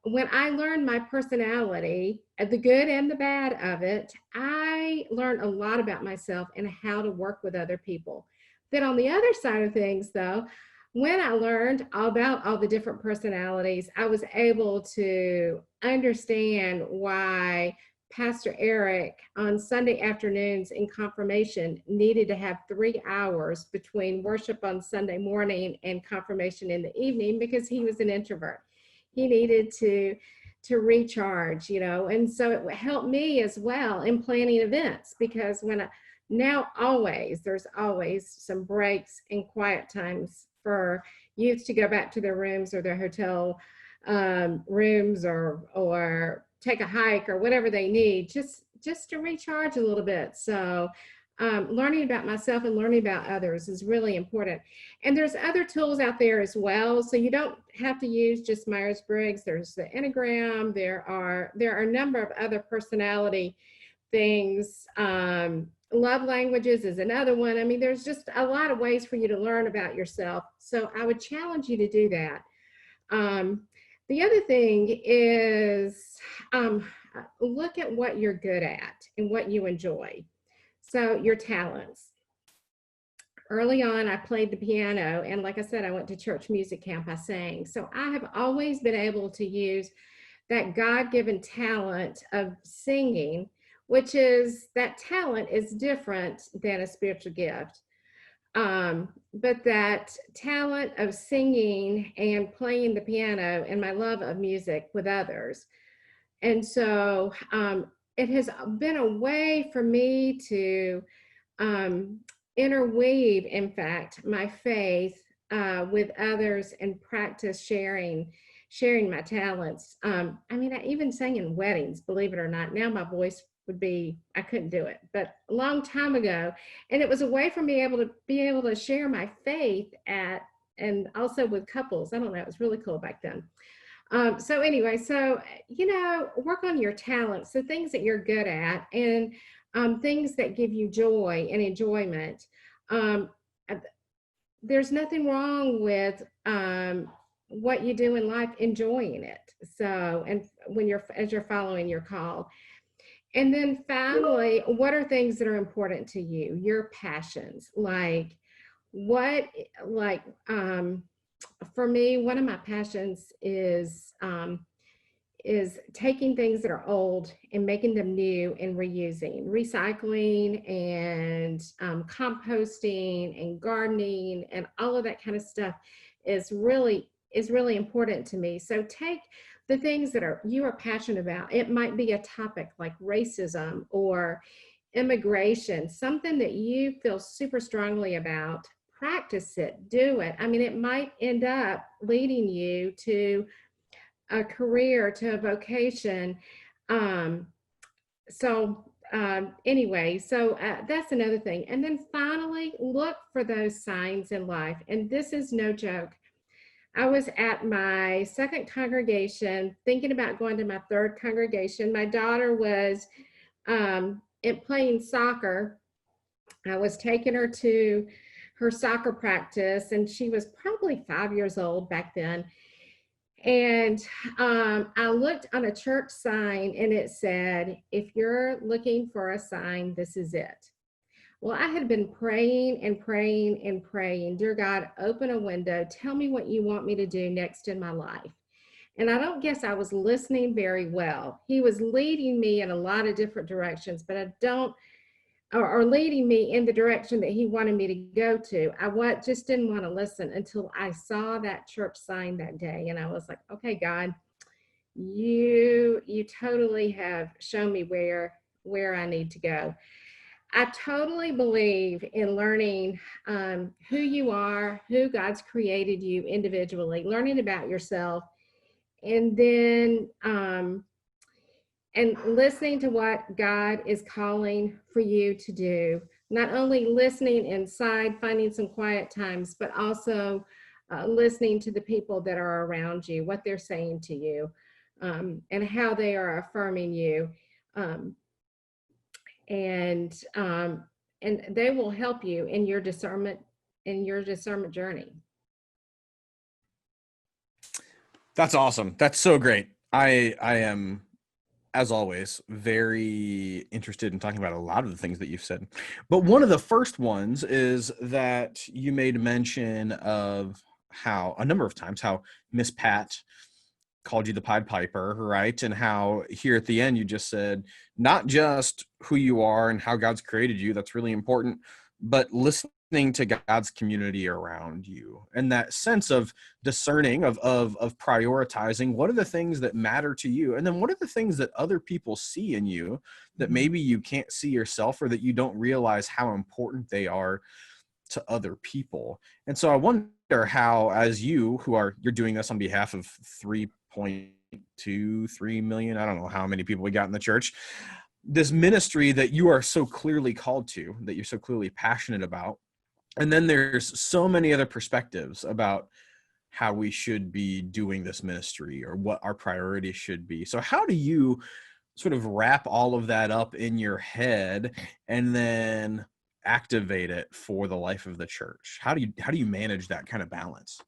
when I learned my personality, the good and the bad of it, I learned a lot about myself and how to work with other people. Then on the other side of things, though, when I learned about all the different personalities, I was able to understand why Pastor Eric on Sunday afternoons in confirmation needed to have 3 hours between worship on Sunday morning and confirmation in the evening because he was an introvert. He needed to recharge, and so it helped me as well in planning events because there's always some breaks and quiet times for youth to go back to their rooms or their hotel rooms or take a hike or whatever they need just to recharge a little bit. So learning about myself and learning about others is really important. And there's other tools out there as well. So you don't have to use just Myers-Briggs. There's the Enneagram. There are a number of other personality things. Love languages is another one. I mean, there's just a lot of ways for you to learn about yourself. So I would challenge you to do that. The other thing is look at what you're good at and what you enjoy. So your talents. Early on, I played the piano, and like I said, I went to church music camp, I sang. So I have always been able to use that God-given talent of singing, which is, that talent is different than a spiritual gift. But that talent of singing and playing the piano and my love of music with others. And so it has been a way for me to interweave, in fact, my faith with others and practice sharing my talents. I mean, I even sang in weddings, believe it or not. Now my voice would be, I couldn't do it, but a long time ago. And it was a way for me to be able to share my faith and also with couples. I don't know, it was really cool back then. So anyway, work on your talents, the things that you're good at, and things that give you joy and enjoyment. There's nothing wrong with what you do in life, enjoying it. So, and as you're following your call. And then finally, what are things that are important to you? Your passions, for me, one of my passions is taking things that are old and making them new and reusing, recycling and composting and gardening and all of that kind of stuff is really important to me. So take the things that you are passionate about. It might be a topic like racism or immigration, something that you feel super strongly about. Practice it, do it. I mean, it might end up leading you to a career, to a vocation. Anyway, that's another thing. And then finally, look for those signs in life. And this is no joke. I was at my second congregation, thinking about going to my third congregation. My daughter was playing soccer. I was taking her to her soccer practice, and she was probably 5 years old back then. And I looked on a church sign, and it said, "If you're looking for a sign, this is it." Well, I had been praying and praying and praying. Dear God, open a window. Tell me what you want me to do next in my life. And I don't guess I was listening very well. He was leading me in a lot of different directions, but or leading me in the direction that he wanted me to go to. I just didn't want to listen until I saw that church sign that day. And I was like, okay, God, you totally have shown me where I need to go. I totally believe in learning who you are, who God's created you individually, learning about yourself, and then and listening to what God is calling for you to do. Not only listening inside, finding some quiet times, but also listening to the people that are around you, what they're saying to you, and how they are affirming you. And they will help you in your discernment journey. That's awesome. That's so great. I am, as always, very interested in talking about a lot of the things that you've said. But one of the first ones is that you made mention of how, a number of times, how Miss Pat called you the Pied Piper, right? And how here at the end, you just said, not just who you are and how God's created you, that's really important, but listening to God's community around you. And that sense of discerning, of prioritizing, what are the things that matter to you? And then what are the things that other people see in you that maybe you can't see yourself, or that you don't realize how important they are to other people? And so I wonder how, as you're doing this on behalf of 3.23 million, I don't know how many people we got in the church. this ministry that you are so clearly called to, that you're so clearly passionate about. And then there's so many other perspectives about how we should be doing this ministry or what our priorities should be. So how do you sort of wrap all of that up in your head and then activate it for the life of the church? How do you manage that kind of balance?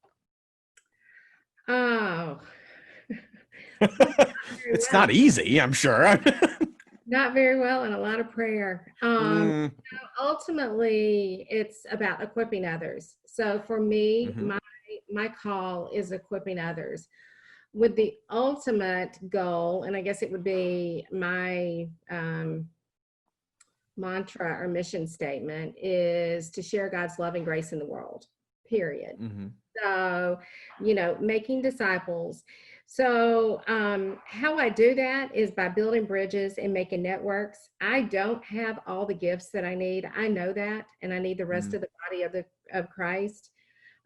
Oh, It's not easy, I'm sure. not very well, and a lot of prayer. Mm, Ultimately, it's about equipping others. So for me, mhm, my call is equipping others with the ultimate goal, and I guess it would be my mantra or mission statement is to share God's love and grace in the world, period. mhm, So, making disciples. So, how I do that is by building bridges and making networks. I don't have all the gifts that I need. I know that, and I need the rest mhm. of the body of Christ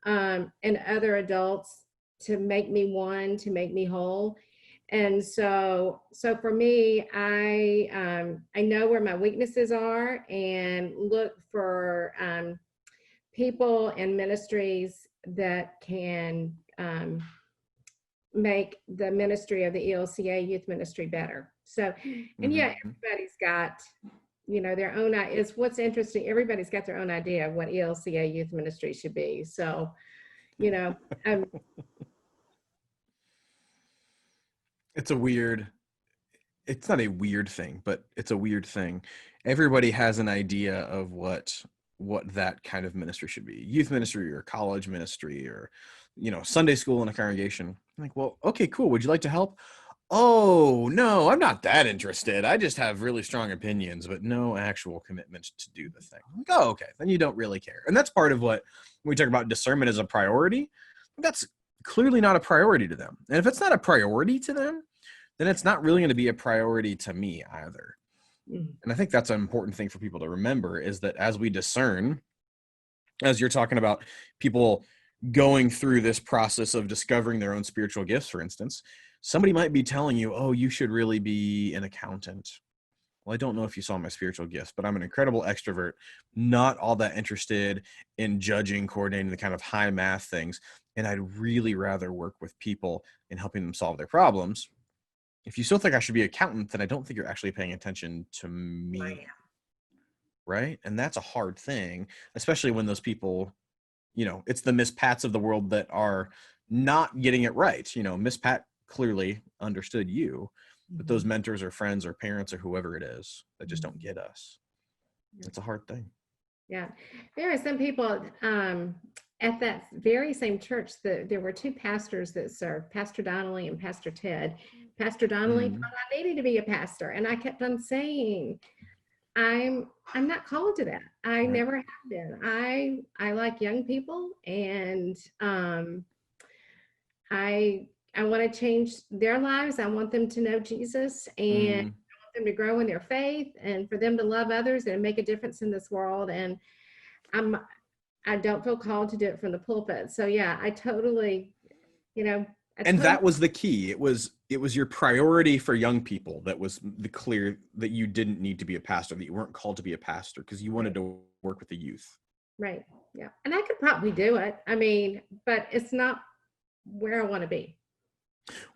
and other adults to make me one, to make me whole. And so for me, I know where my weaknesses are and look for people and ministries that can make the ministry of the ELCA youth ministry better. So, and yeah, Mhm. everybody's got, their own, is what's interesting. Everybody's got their own idea of what ELCA youth ministry should be. So, you know, um, It's not a weird thing, but it's a weird thing. Everybody has an idea of what that kind of ministry should be. Youth ministry or college ministry or, Sunday school in a congregation. I'm like, well, okay, cool. Would you like to help? Oh, no, I'm not that interested. I just have really strong opinions, but no actual commitment to do the thing. I'm like, oh, okay. Then you don't really care. And that's part of what, when we talk about discernment as a priority, that's clearly not a priority to them. And if it's not a priority to them, then it's not really going to be a priority to me either. mm, And I think that's an important thing for people to remember is that as we discern, as you're talking about people going through this process of discovering their own spiritual gifts, for instance, somebody might be telling you, oh, you should really be an accountant. Well, I don't know if you saw my spiritual gifts, but I'm an incredible extrovert, not all that interested in judging, coordinating the kind of high math things. And I'd really rather work with people and helping them solve their problems. If you still think I should be an accountant, then I don't think you're actually paying attention to me. Right. And that's a hard thing, especially when those people, it's the Miss Pats of the world that are not getting it right. Miss Pat clearly understood you, but those mentors or friends or parents or whoever it is that just don't get us. It's a hard thing. yeah, there are some people at that very same church that there were two pastors that served, Pastor Donnelly and Pastor Ted. Pastor Donnelly Mm, thought I needed to be a pastor, and I kept on saying, I'm not called to that. I right. never have been. I like young people, and I want to change their lives. I want them to know Jesus, and Mm. I want them to grow in their faith, and for them to love others and make a difference in this world. And I'm I don't feel called to do it from the pulpit. So yeah, I totally, I And totally that was the key. It was your priority for young people that was the clear that you didn't need to be a pastor, that you weren't called to be a pastor because you wanted right, to work with the youth. right, yeah. And I could probably do it. I mean, but it's not where I want to be.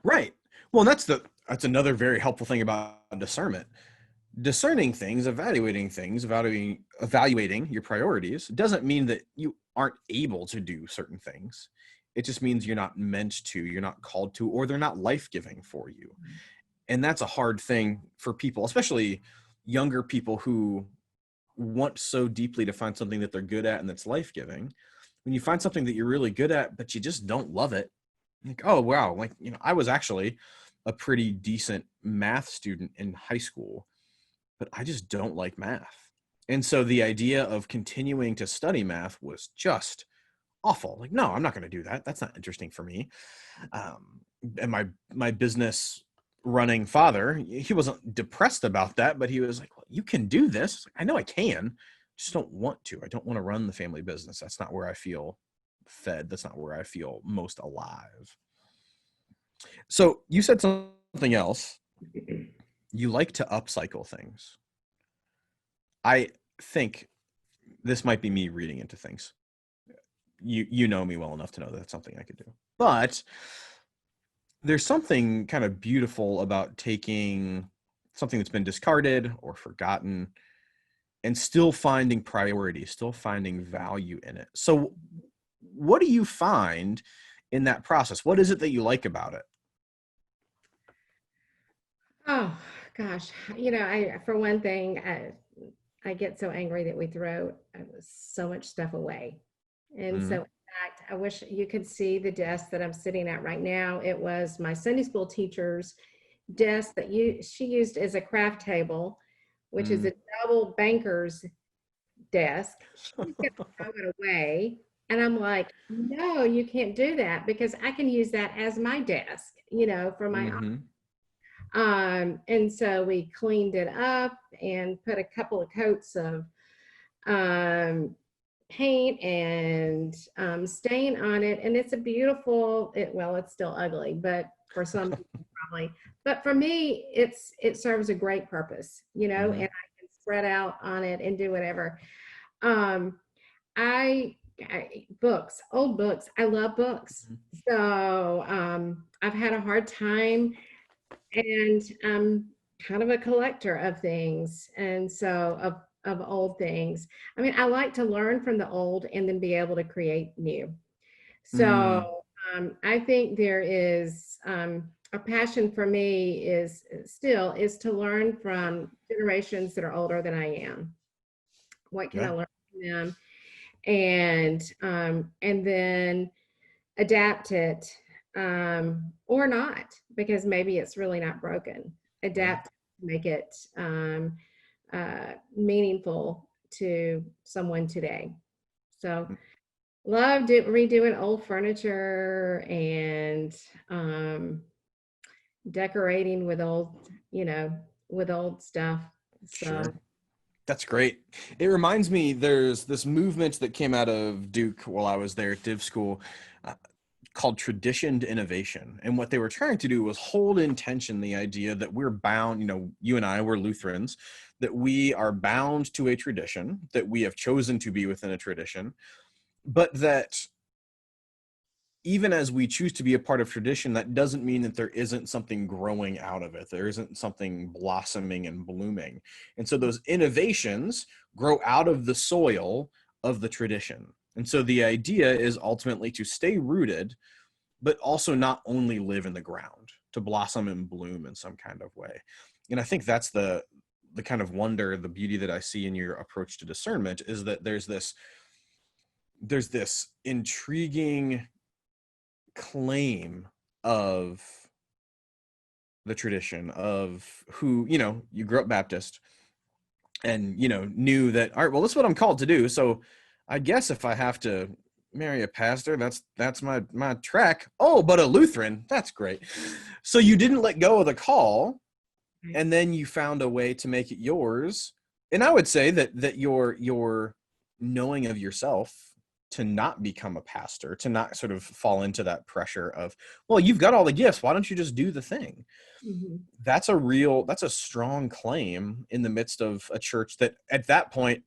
Right. Well, and that's another very helpful thing about discernment. Discerning things, evaluating your priorities doesn't mean that you aren't able to do certain things. It just means you're not meant to, you're not called to, or they're not life-giving for you. And that's a hard thing for people, especially younger people who want so deeply to find something that they're good at and that's life-giving. When you find something that you're really good at, but you just don't love it, like, oh, wow. Like, I was actually a pretty decent math student in high school, but I just don't like math. And so the idea of continuing to study math was just awful. Like, no, I'm not going to do that. That's not interesting for me. And my business running father, he wasn't depressed about that, but he was like, well, you can do this. I know I can, just don't want to. I don't want to run the family business. That's not where I feel fed. That's not where I feel most alive. So you said something else you like to upcycle things. I think this might be me reading into things. You know me well enough to know that that's something I could do. But there's something kind of beautiful about taking something that's been discarded or forgotten and still finding priority, still finding value in it. So what do you find in that process? What is it that you like about it? Oh gosh, for one thing, I get so angry that we throw so much stuff away. And so, Mhm. in fact, I wish you could see the desk that I'm sitting at right now. It was my Sunday school teacher's desk that she used as a craft table, which is Mm. a double banker's desk. She's going to throw it away. And I'm like, no, you can't do that because I can use that as my desk, for my Mhm. and so we cleaned it up and put a couple of coats of paint and stain on it. And it's a beautiful, well, it's still ugly, but for some people probably, but for me, it serves a great purpose, and I Mhm. can spread out on it and do whatever. Um, books, old books. I love books. So I've had a hard time, and I'm kind of a collector of things, and so of old things. I mean, I like to learn from the old and then be able to create new. Mm. So I think there is a passion for me is to learn from generations that are older than I am. What can I Yeah. learn from them? And then adapt it, or not, because maybe it's really not broken. Yeah. Adapt, make it meaningful to someone today. So loved it, redoing old furniture and decorating with old stuff. So Sure. That's great. It reminds me, there's this movement that came out of Duke while I was there at Div School, uh, called traditioned innovation. And what they were trying to do was hold in tension the idea that we're bound, you and I were Lutherans, that we are bound to a tradition, that we have chosen to be within a tradition, but that even as we choose to be a part of tradition, that doesn't mean that there isn't something growing out of it. There isn't something blossoming and blooming. And so those innovations grow out of the soil of the tradition. And so the idea is ultimately to stay rooted, but also not only live in the ground, to blossom and bloom in some kind of way. And I think that's the kind of wonder, the beauty that I see in your approach to discernment, is that there's this intriguing claim of the tradition of who, you grew up Baptist and, knew that, all right, well, this is what I'm called to do. So I guess if I have to marry a pastor, that's my track. Oh, but a Lutheran, that's great. So you didn't let go of the call, and then you found a way to make it yours. And I would say that your knowing of yourself to not become a pastor, to not sort of fall into that pressure of, well, you've got all the gifts, why don't you just do the thing? mhm. That's a strong claim in the midst of a church that at that point,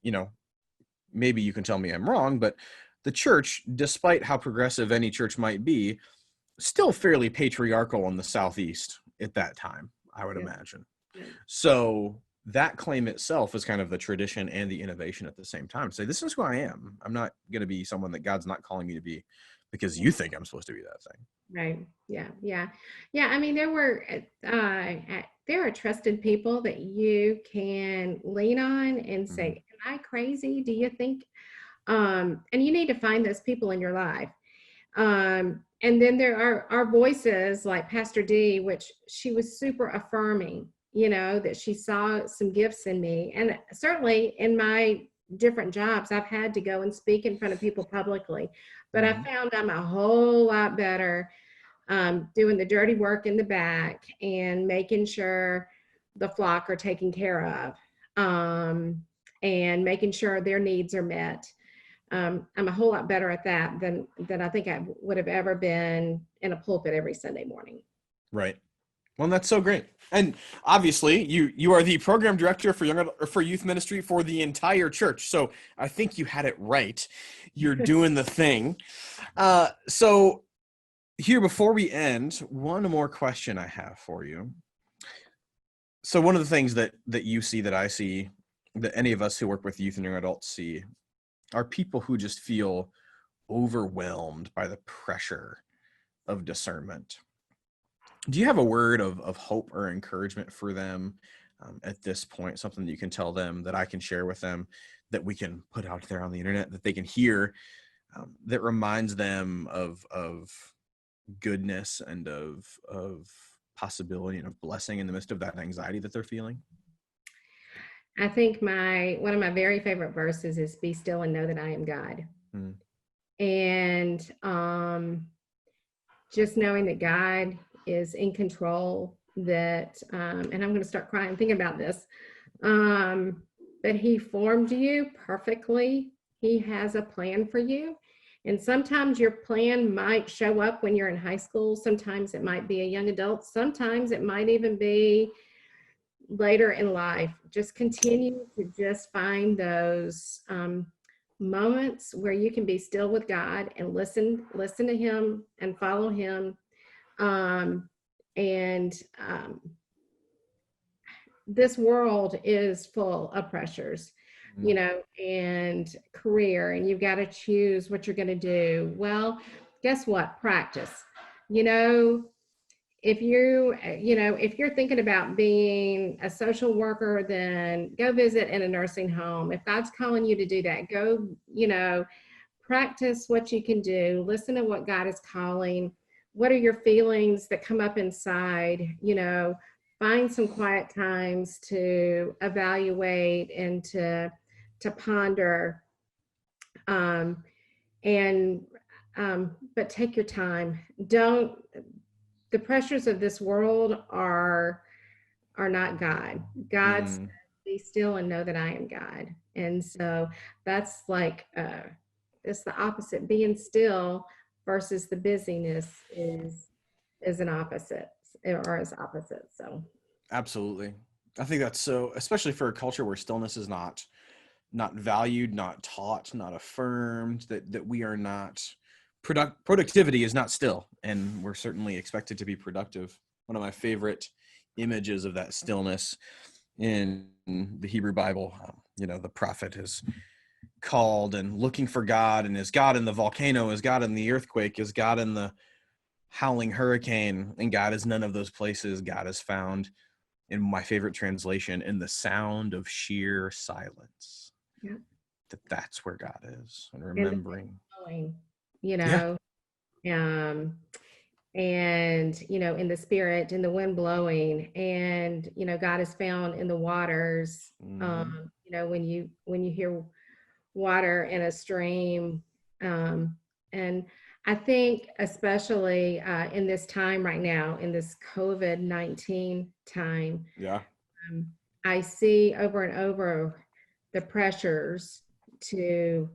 maybe you can tell me I'm wrong, but the church, despite how progressive any church might be, still fairly patriarchal in the Southeast at that time, I would Yeah, imagine. yeah. So that claim itself is kind of the tradition and the innovation at the same time. Say, this is who I am. I'm not going to be someone that God's not calling me to be because you think I'm supposed to be that thing. Right. Yeah. Yeah. Yeah. I mean, there are trusted people that you can lean on and Mm-hmm. say, "Am I crazy? Do you think?" And you need to find those people in your life. And then there are voices like Pastor D, which she was super affirming, that she saw some gifts in me. And certainly in my different jobs, I've had to go and speak in front of people publicly, but I Mm-hmm. found I'm a whole lot better doing the dirty work in the back and making sure the flock are taken care of, and making sure their needs are met. I'm a whole lot better at that than I think I would have ever been in a pulpit every Sunday morning. Right. Well, that's so great. And obviously, you are the program director for youth ministry for the entire church. So I think you had it right. You're doing the thing. So here, before we end, one more question I have for you. So one of the things that you see, that I see, that any of us who work with youth and young adults see, are people who just feel overwhelmed by the pressure of discernment. Do you have a word of hope or encouragement for them at this point? Something that you can tell them, that I can share with them, that we can put out there on the internet, that they can hear, that reminds them of goodness and of possibility and of blessing in the midst of that anxiety that they're feeling? I think one of my very favorite verses is "Be still and know that I am God." Mm. And just knowing that God is in control, that and I'm going to start crying thinking about this, but He formed you perfectly. He has a plan for you. And sometimes your plan might show up when you're in high school. Sometimes it might be a young adult. Sometimes it might even be later in life. Just continue to just find those moments where you can be still with God and listen to Him and follow Him. This world is full of pressures, and career, and you've got to choose what you're going to do. Well, guess what? Practice. If you're thinking about being a social worker, then go visit in a nursing home. If God's calling you to do that, go, practice what you can do. Listen to what God is calling. What are your feelings that come up inside? Find some quiet times to evaluate and to ponder. But take your time. The pressures of this world are not God. God's be still and know that I am God. And so that's like, it's the opposite. Being still versus the busyness is an opposite, or is opposite. So absolutely. I think that's so, especially for a culture where stillness is not valued, not taught, not affirmed, that we are not productivity is not still, and we're certainly expected to be productive. One of my favorite images of that stillness in the Hebrew Bible, the prophet is called and looking for God, and is God in the volcano, is God in the earthquake, is God in the howling hurricane, and God is none of those places. God is found, in my favorite translation, in the sound of sheer silence. Yeah. That's where God is, and remembering. And in the spirit, in the wind blowing, and God is found in the waters. When you hear water in a stream, and I think especially in this time right now, in this COVID-19 time, I see over and over the pressures to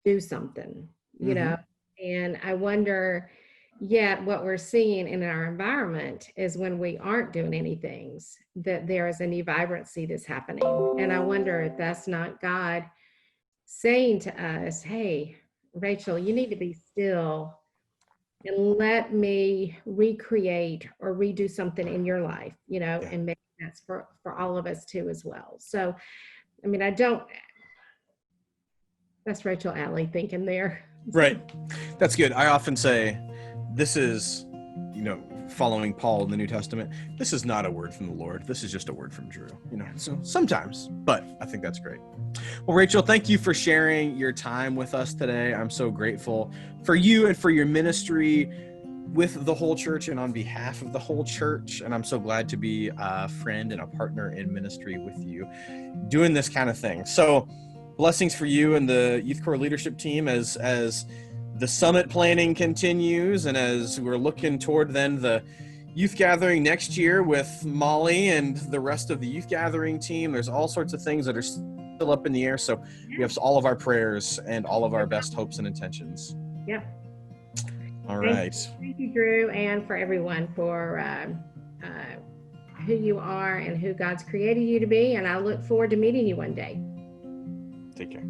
do something, and I wonder, yet what we're seeing in our environment is when we aren't doing anything, that there is a new vibrancy that's happening. And I wonder if that's not God saying to us, hey, Rachel, you need to be still and let me recreate or redo something in your life, and maybe that's for all of us too as well. So, that's Rachel Alley thinking there. Right. That's good. I often say, this is, following Paul in the New Testament, this is not a word from the Lord. This is just a word from Drew, so sometimes, but I think that's great. Well, Rachel, thank you for sharing your time with us today. I'm so grateful for you and for your ministry with the whole church and on behalf of the whole church. And I'm so glad to be a friend and a partner in ministry with you doing this kind of thing. So blessings for you and the Youth Corps leadership team as the summit planning continues, and as we're looking toward then the youth gathering next year with Molly and the rest of the youth gathering team. There's all sorts of things that are still up in the air. So we have all of our prayers and all of our best hopes and intentions. Yep. All right. Thank you, Drew, and for everyone for who you are and who God's created you to be. And I look forward to meeting you one day. Take care.